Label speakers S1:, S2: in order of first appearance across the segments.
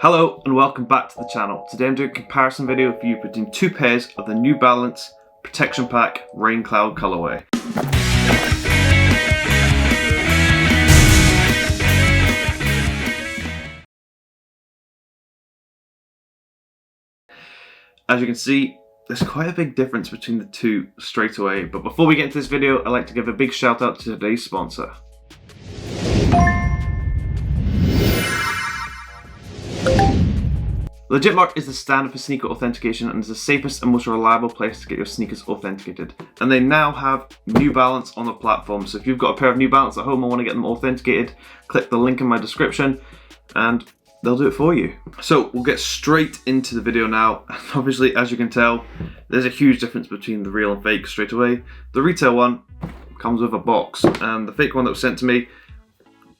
S1: Hello and welcome back to the channel. Today I'm doing a comparison video for you between two pairs of the New Balance Protection Pack Rain Cloud colorway. As you can see, there's quite a big difference between the two straight away, but before we get into this video, I'd like to give a big shout out to today's sponsor. Legitmark is the standard for sneaker authentication and is the safest and most reliable place to get your sneakers authenticated. And they now have New Balance on the platform. So if you've got a pair of New Balance at home and want to get them authenticated, click the link in my description and they'll do it for you. So we'll get straight into the video now. Obviously, as you can tell, there's a huge difference between the real and fake straight away. The retail one comes with a box and the fake one that was sent to me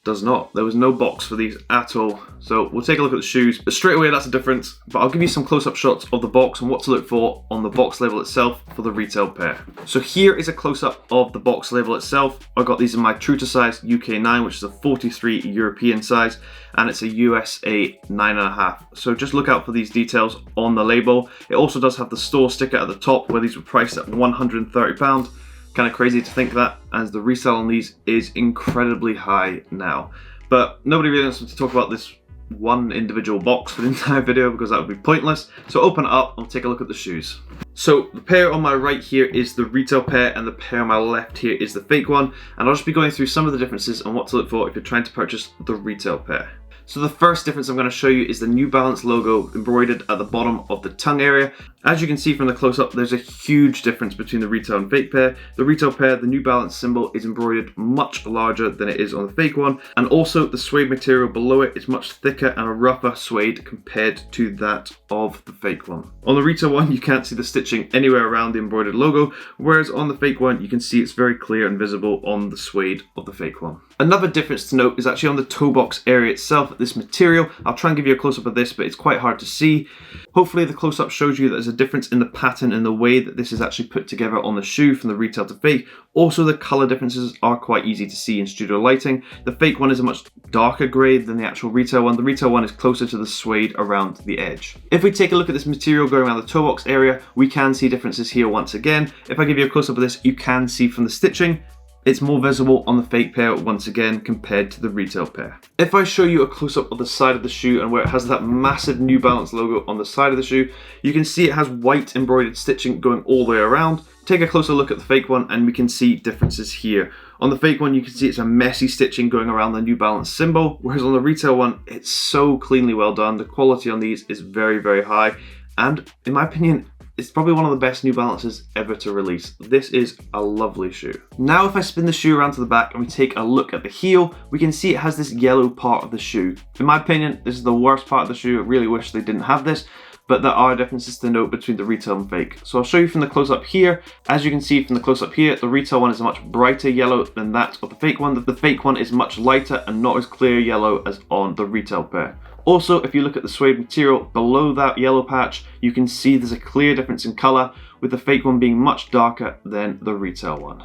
S1: does not. There was no box for these at all. So we'll take a look at the shoes, but straight away that's a difference. But I'll give you some close-up shots of the box and what to look for on the box label itself for the retail pair. So here is a close-up of the box label itself. I got these in my true to size UK 9, which is a 43 European size, and it's a USA 9.5. So just look out for these details on the label. It also does have the store sticker at the top where these were priced at £130. Kind of crazy to think that, as the resale on these is incredibly high now. But nobody really wants to talk about this one individual box for the entire video because that would be pointless. So open it up and take a look at the shoes. So the pair on my right here is the retail pair and the pair on my left here is the fake one. And I'll just be going through some of the differences and what to look for if you're trying to purchase the retail pair. So the first difference I'm going to show you is the New Balance logo embroidered at the bottom of the tongue area. As you can see from the close-up, there's a huge difference between the retail and fake pair. The retail pair, the New Balance symbol is embroidered much larger than it is on the fake one. And also the suede material below it is much thicker and a rougher suede compared to that of the fake one. On the retail one, you can't see the stitching anywhere around the embroidered logo, whereas on the fake one, you can see it's very clear and visible on the suede of the fake one. Another difference to note is actually on the toe box area itself, this material. I'll try and give you a close-up of this, but it's quite hard to see. Hopefully the close-up shows you that there's a difference in the pattern and the way that this is actually put together on the shoe from the retail to fake. Also, the color differences are quite easy to see in studio lighting. The fake one is a much darker grey than the actual retail one. The retail one is closer to the suede around the edge. If we take a look at this material going around the toe box area, we can see differences here once again. If I give you a close-up of this, you can see from the stitching, it's more visible on the fake pair once again compared to the retail pair. If I show you a close-up of the side of the shoe and where it has that massive New Balance logo on the side of the shoe, you can see it has white embroidered stitching going all the way around. Take a closer look at the fake one and we can see differences here. On the fake one, you can see it's a messy stitching going around the New Balance symbol, whereas on the retail one, it's so cleanly well done. The quality on these is very, very high. And in my opinion, it's probably one of the best New Balances ever to release. This is a lovely shoe. Now if I spin the shoe around to the back and we take a look at the heel, we can see it has this yellow part of the shoe. In my opinion, this is the worst part of the shoe. I really wish they didn't have this, but there are differences to note between the retail and fake. So I'll show you from the close-up here. As you can see from the close-up here, the retail one is a much brighter yellow than that of the fake one. The fake one is much lighter and not as clear yellow as on the retail pair. Also, if you look at the suede material below that yellow patch, you can see there's a clear difference in color, with the fake one being much darker than the retail one.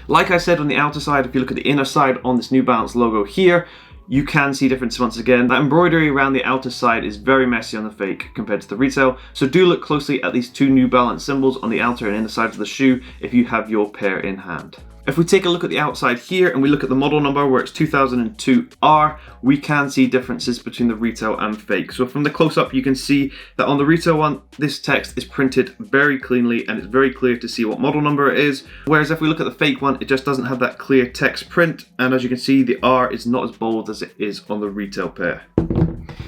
S1: Like I said on the outer side, if you look at the inner side on this New Balance logo here, you can see difference once again. That embroidery around the outer side is very messy on the fake compared to the retail, so do look closely at these two New Balance symbols on the outer and inner sides of the shoe if you have your pair in hand. If we take a look at the outside here and we look at the model number where it's 2002R, we can see differences between the retail and fake. So from the close-up, you can see that on the retail one, this text is printed very cleanly and it's very clear to see what model number it is. Whereas if we look at the fake one, it just doesn't have that clear text print. And as you can see, the R is not as bold as it is on the retail pair.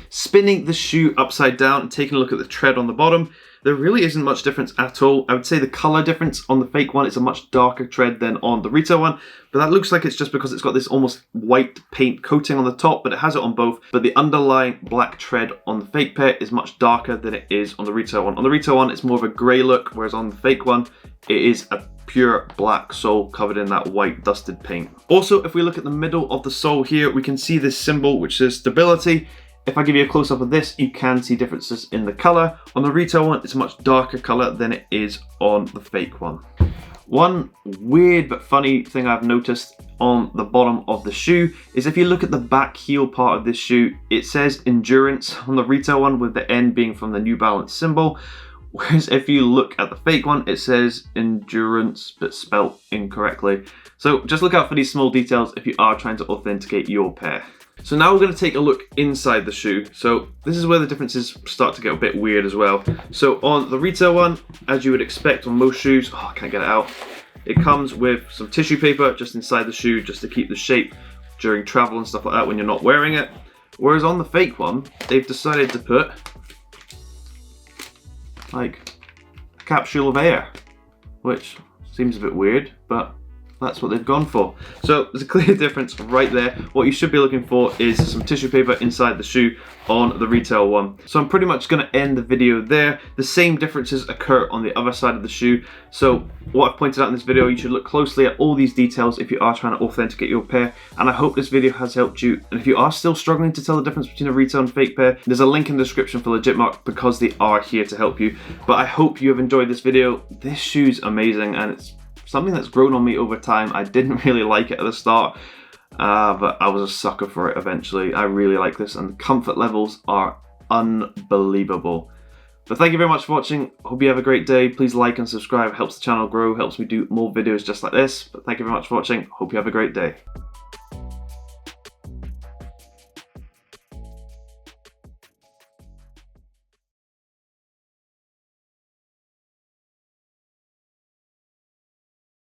S1: Spinning the shoe upside down and taking a look at the tread on the bottom, there really isn't much difference at all. I would say the color difference on the fake one is a much darker tread than on the retail one, but that looks like it's just because it's got this almost white paint coating on the top, but it has it on both. But the underlying black tread on the fake pair is much darker than it is on the retail one. On the retail one, it's more of a gray look, whereas on the fake one, it is a pure black sole covered in that white dusted paint. Also, if we look at the middle of the sole here, we can see this symbol which says stability. If I give you a close-up of this, you can see differences in the color. On the retail one, it's a much darker color than it is on the fake one. One weird but funny thing I've noticed on the bottom of the shoe is if you look at the back heel part of this shoe, it says endurance on the retail one with the N being from the New Balance symbol. Whereas if you look at the fake one, it says endurance but spelt incorrectly. So just look out for these small details if you are trying to authenticate your pair. So now we're going to take a look inside the shoe. So this is where the differences start to get a bit weird as well. So on the retail one, as you would expect on most shoes, I can't get it out. It comes with some tissue paper just inside the shoe just to keep the shape during travel and stuff like that when you're not wearing it. Whereas on the fake one, they've decided to put like a capsule of air, which seems a bit weird, but that's what they've gone for. So there's a clear difference right there. What you should be looking for is some tissue paper inside the shoe on the retail one. So I'm pretty much going to end the video there. The same differences occur on the other side of the shoe. So what I've pointed out in this video, you should look closely at all these details if you are trying to authenticate your pair. And I hope this video has helped you. And if you are still struggling to tell the difference between a retail and fake pair, there's a link in the description for Legitmark because they are here to help you. But I hope you have enjoyed this video. This shoe's amazing and it's something that's grown on me over time. I didn't really like it at the start, but I was a sucker for it eventually. I really like this and the comfort levels are unbelievable. But thank you very much for watching. Hope you have a great day. Please like and subscribe. It helps the channel grow, helps me do more videos just like this. But thank you very much for watching. Hope you have a great day.